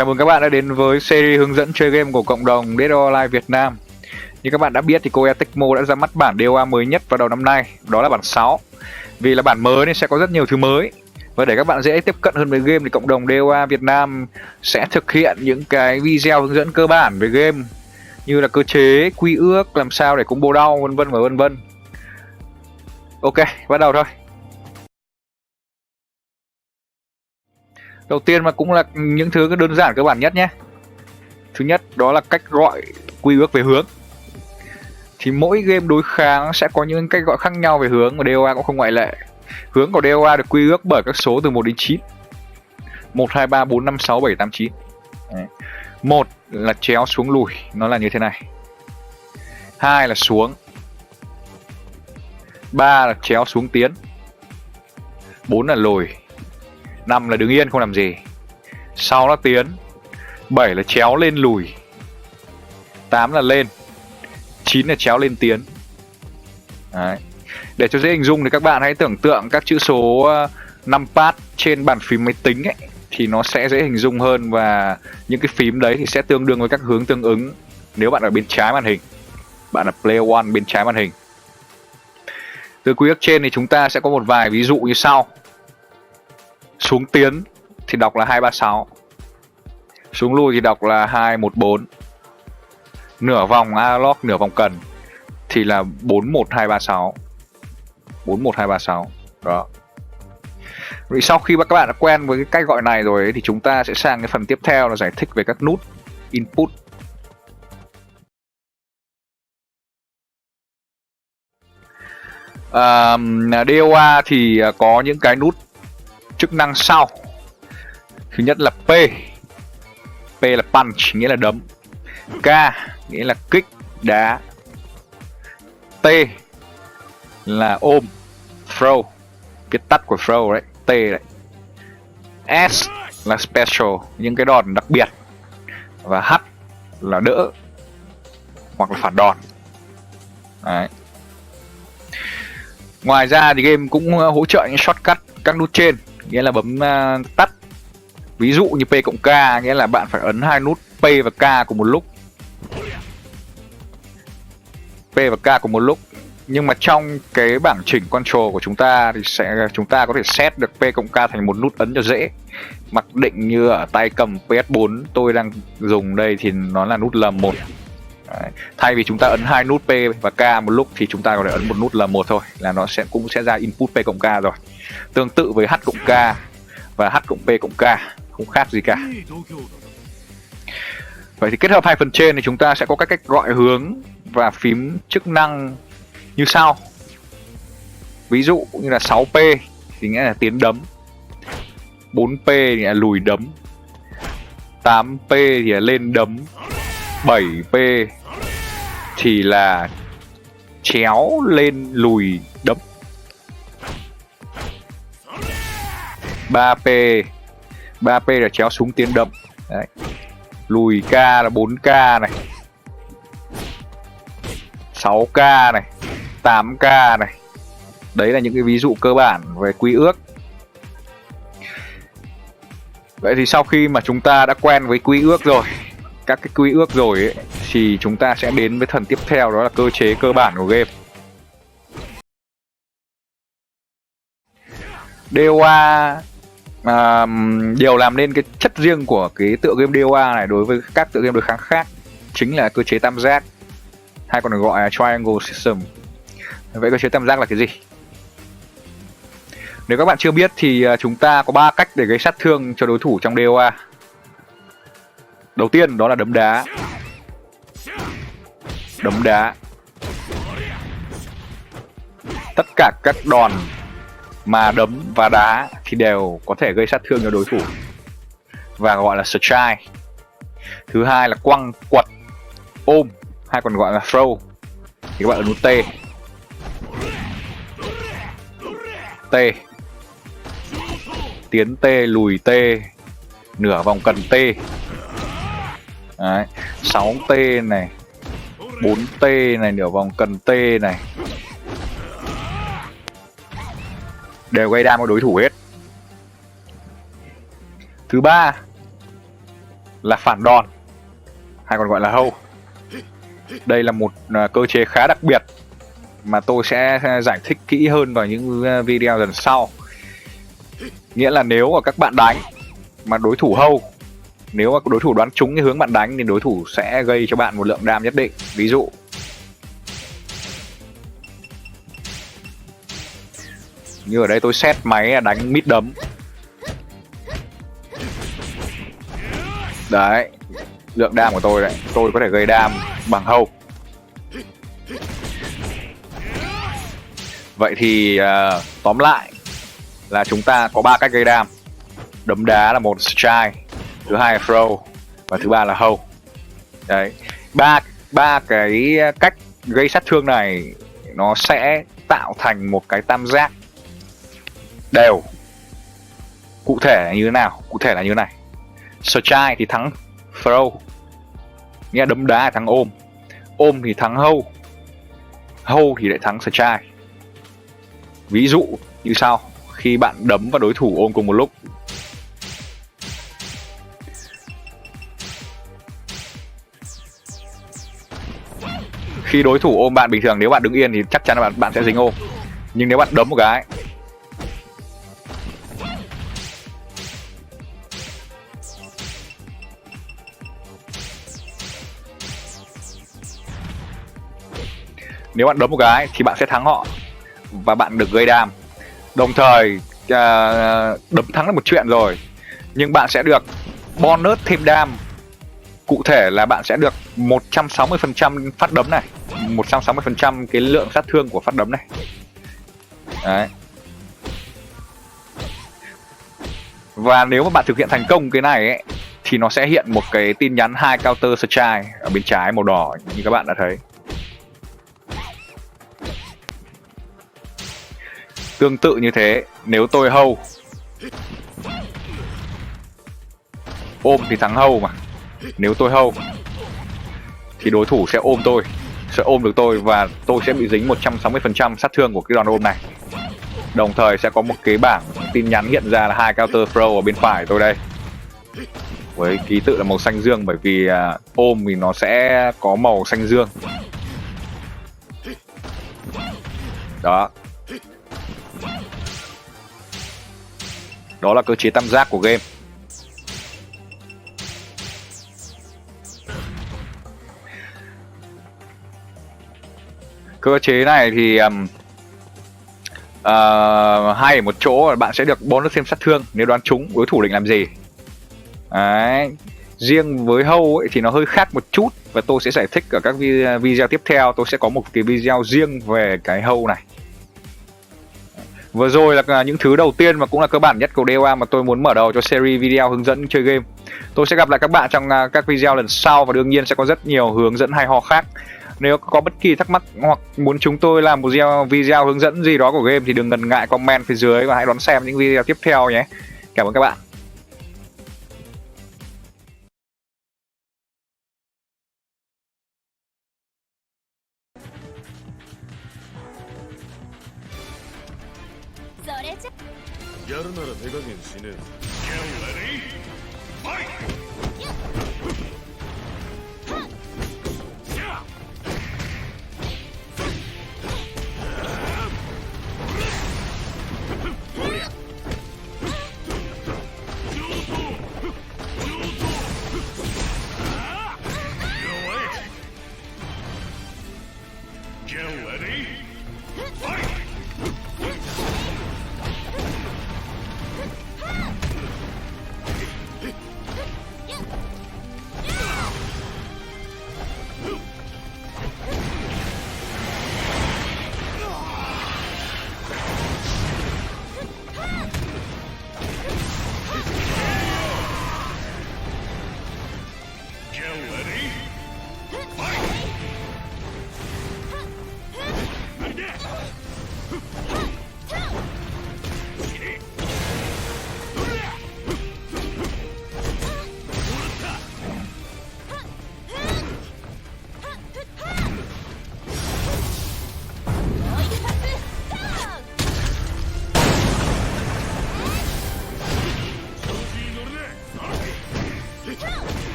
Chào mừng các bạn đã đến với series hướng dẫn chơi game của cộng đồng Dead or Alive Việt Nam. Như các bạn đã biết thì Koei Tecmo đã ra mắt bản DOA mới nhất vào đầu năm nay, đó là bản 6. Vì là bản mới nên sẽ có rất nhiều thứ mới. Và để các bạn dễ tiếp cận hơn với game thì cộng đồng DOA Việt Nam sẽ thực hiện những cái video hướng dẫn cơ bản về game, như là cơ chế, quy ước, làm sao để combo đau, vân vân và vân vân. Ok, bắt đầu thôi. Đầu tiên mà cũng là những thứ đơn giản cơ bản nhất nhé. Thứ nhất đó là cách gọi quy ước về hướng. Thì mỗi game đối kháng sẽ có những cách gọi khác nhau về hướng, và DOA cũng không ngoại lệ. Hướng của DOA được quy ước bởi các số từ 1 đến 9. 1, 2, 3, 4, 5, 6, 7, 8, 9. Đấy. 1 là chéo xuống lùi, nó là như thế này. 2 là xuống. 3 là chéo xuống tiến. 4 là lùi. 5 là đứng yên không làm gì. 6 là tiến. 7 là chéo lên lùi. 8 là lên. 9 là chéo lên tiến. Đấy. Để cho dễ hình dung thì các bạn hãy tưởng tượng các chữ số numpad trên bàn phím máy tính ấy, thì nó sẽ dễ hình dung hơn, và những cái phím đấy thì sẽ tương đương với các hướng tương ứng nếu bạn ở bên trái màn hình. Bạn là player one bên trái màn hình. Từ quy ước trên thì chúng ta sẽ có một vài ví dụ như sau. Xuống tiến thì đọc là 236. Xuống lui thì đọc là 214. Nửa vòng analog, nửa vòng cần thì là 41236. 41236. Đó. Vì sau khi các bạn đã quen với cái cách gọi này rồi ấy, thì chúng ta sẽ sang cái phần tiếp theo là giải thích về các nút input. DOA thì có những cái nút chức năng sau. Thứ nhất là P. P là punch, nghĩa là đấm. K nghĩa là kích, đá. T là ôm, throw, viết tắt của throw đấy, T đấy. S là special, những cái đòn đặc biệt. Và H là đỡ hoặc là phản đòn. Đấy. Ngoài ra thì game cũng hỗ trợ những shortcut các nút trên, nghĩa là bấm tắt. Ví dụ như P cộng K, nghĩa là bạn phải ấn hai nút P và K cùng một lúc. P và K cùng một lúc. Nhưng mà trong cái bảng chỉnh control của chúng ta thì chúng ta có thể set được P cộng K thành một nút ấn cho dễ. Mặc định như ở tay cầm PS4 tôi đang dùng đây thì nó là nút L1. Đấy. Thay vì chúng ta ấn hai nút P và K một lúc thì chúng ta có thể ấn một nút L1 thôi là nó cũng sẽ ra input P cộng K rồi. Tương tự với H cộng K và H cộng P cộng K, không khác gì cả. Vậy thì kết hợp hai phần trên thì chúng ta sẽ có các cách gọi hướng và phím chức năng như sau. Ví dụ như là 6P thì nghĩa là tiến đấm, 4P thì là lùi đấm, 8P thì là lên đấm, 7P thì là chéo lên lùi đấm, 3P là chéo xuống tiến đấm. Đấy. Lùi K là 4K này, 6K này, 8K này. Đấy là những cái ví dụ cơ bản về quy ước. Vậy thì sau khi mà chúng ta đã quen với quy ước rồi, các cái quy ước rồi ấy, thì chúng ta sẽ đến với phần tiếp theo, đó là cơ chế cơ bản của game. DOA điều làm nên cái chất riêng của cái tựa game DOA này đối với các tựa game đối kháng khác chính là cơ chế tam giác, hay còn được gọi là triangle system. Vậy cơ chế tam giác là cái gì? Nếu các bạn chưa biết thì chúng ta có 3 cách để gây sát thương cho đối thủ trong DOA. Đầu tiên đó là đấm đá. Đấm đá. Tất cả các đòn mà đấm và đá thì đều có thể gây sát thương cho đối thủ và gọi là strike. Thứ hai là quăng, quật, ôm, hay còn gọi là throw, thì các bạn ấn nút T. T, tiến T, lùi T, nửa vòng cần T. Đấy. 6T này, 4T này, nửa vòng cần T này, đều gây đam cho đối thủ hết. Thứ ba là phản đòn, hay còn gọi là hâu. Đây là một cơ chế khá đặc biệt mà tôi sẽ giải thích kỹ hơn vào những video lần sau. Nghĩa là nếu mà các bạn đánh mà đối thủ hâu, nếu mà đối thủ đoán trúng cái hướng bạn đánh thì đối thủ sẽ gây cho bạn một lượng đam nhất định. Ví dụ như ở đây tôi set máy đánh mid đấm. Đấy, lượng đam của tôi đấy, tôi có thể gây đam bằng hâu. Vậy thì tóm lại là chúng ta có 3 cách gây đam. Đấm đá là một, strike, thứ hai là throw và thứ ba là hâu. Đấy, ba cái cách gây sát thương này nó sẽ tạo thành một cái tam giác đều. Cụ thể là như thế nào? Cụ thể là như thế này. Strike thì thắng throw, nghĩa là đấm đá thì thắng ôm, ôm thì thắng hâu, hâu thì lại thắng strike. Ví dụ như sau: khi bạn đấm vào đối thủ ôm cùng một lúc, khi đối thủ ôm bạn bình thường, nếu bạn đứng yên thì chắc chắn là bạn sẽ dính ôm. Nhưng nếu bạn đấm một cái, nếu bạn đấm một cái thì bạn sẽ thắng họ và bạn được gây đam. Đồng thời đấm thắng là một chuyện rồi, nhưng bạn sẽ được bonus thêm đam. Cụ thể là bạn sẽ được 160% phát đấm này, 160% cái lượng sát thương của phát đấm này. Đấy. Và nếu mà bạn thực hiện thành công cái này ấy, thì nó sẽ hiện một cái tin nhắn hai counter strike ở bên trái màu đỏ như các bạn đã thấy. Tương tự như thế, nếu tôi hâu, ôm thì thắng hâu mà. Nếu tôi hâu thì đối thủ sẽ ôm tôi, sẽ ôm được tôi và tôi sẽ bị dính 160% sát thương của cái đòn ôm này. Đồng thời sẽ có một cái bảng tin nhắn hiện ra là hai counter throw ở bên phải tôi đây, với ký tự là màu xanh dương, bởi vì ôm thì nó sẽ có màu xanh dương. Đó. Đó là cơ chế tam giác của game. Cơ chế này thì hay ở một chỗ là bạn sẽ được bonus thêm sát thương nếu đoán trúng đối thủ định làm gì. Đấy. Riêng với hâu ấy thì nó hơi khác một chút, và tôi sẽ giải thích ở các video tiếp theo. Tôi sẽ có một cái video riêng về cái hâu này. Vừa rồi là những thứ đầu tiên và cũng là cơ bản nhất của DOA mà tôi muốn mở đầu cho series video hướng dẫn chơi game. Tôi sẽ gặp lại các bạn trong các video lần sau, và đương nhiên sẽ có rất nhiều hướng dẫn hay ho khác. Nếu có bất kỳ thắc mắc hoặc muốn chúng tôi làm một video hướng dẫn gì đó của game thì đừng ngần ngại comment phía dưới và hãy đón xem những video tiếp theo nhé. Cảm ơn các bạn.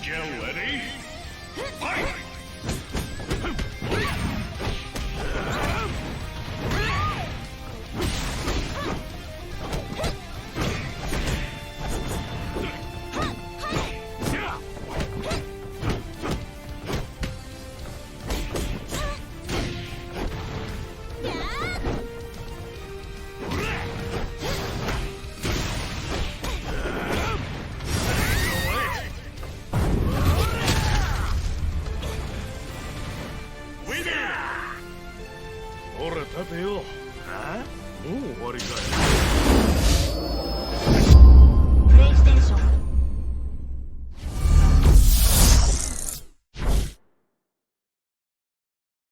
Get ready. Fight! Winner! ほら立てよ。もう終わりかよ。